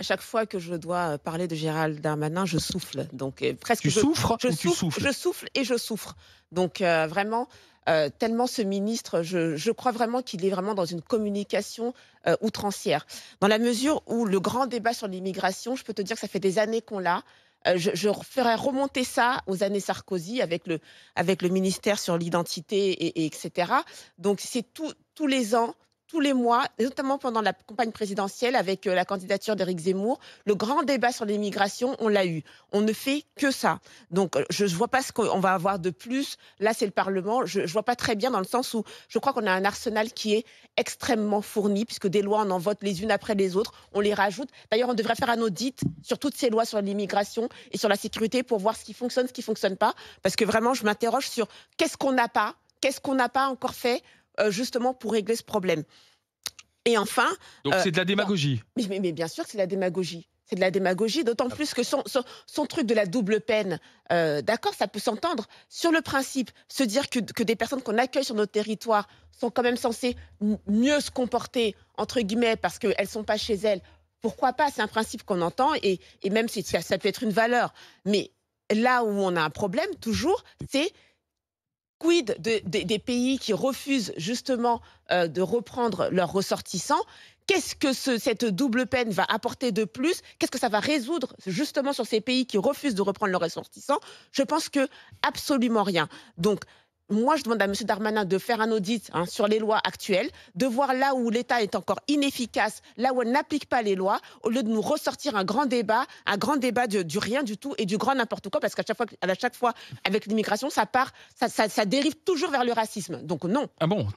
À chaque fois que je dois parler de Gérald Darmanin, je souffle. Donc presque Tu souffres je ou tu souffle, souffles? je souffle et je souffre. Donc vraiment, tellement ce ministre, je crois vraiment qu'il est vraiment dans une communication outrancière. Dans la mesure où le grand débat sur l'immigration, je peux te dire que ça fait des années qu'on l'a. Je ferais remonter ça aux années Sarkozy avec le ministère sur l'identité etc. Donc c'est tous les ans, tous les mois, et notamment pendant la campagne présidentielle avec la candidature d'Éric Zemmour, le grand débat sur l'immigration, on l'a eu. On ne fait que ça. Donc je ne vois pas ce qu'on va avoir de plus. Là, c'est le Parlement. Je ne vois pas très bien dans le sens où je crois qu'on a un arsenal qui est extrêmement fourni, puisque des lois, on en vote les unes après les autres, on les rajoute. D'ailleurs, on devrait faire un audit sur toutes ces lois sur l'immigration et sur la sécurité pour voir ce qui fonctionne, ce qui ne fonctionne pas. Parce que vraiment, je m'interroge sur qu'est-ce qu'on n'a pas encore fait justement pour régler ce problème. Et enfin... Donc c'est de la démagogie. Mais bien sûr que c'est de la démagogie. C'est de la démagogie, d'autant plus que son truc de la double peine, d'accord, ça peut s'entendre. Sur le principe, se dire que des personnes qu'on accueille sur notre territoire sont quand même censées mieux se comporter, entre guillemets, parce qu'elles ne sont pas chez elles, pourquoi pas? C'est un principe qu'on entend, et même si ça peut être une valeur. Mais là où on a un problème, toujours, c'est... Quid des pays qui refusent justement de reprendre leurs ressortissants? Qu'est-ce que cette double peine va apporter de plus? Qu'est-ce que ça va résoudre justement sur ces pays qui refusent de reprendre leurs ressortissants? Je pense que absolument rien. Donc, moi, je demande à M. Darmanin de faire un audit sur les lois actuelles, de voir là où l'État est encore inefficace, là où elle n'applique pas les lois, au lieu de nous ressortir un grand débat du rien du tout et du grand n'importe quoi, parce qu'à chaque fois, avec l'immigration, ça dérive toujours vers le racisme. Donc non. Ah bon?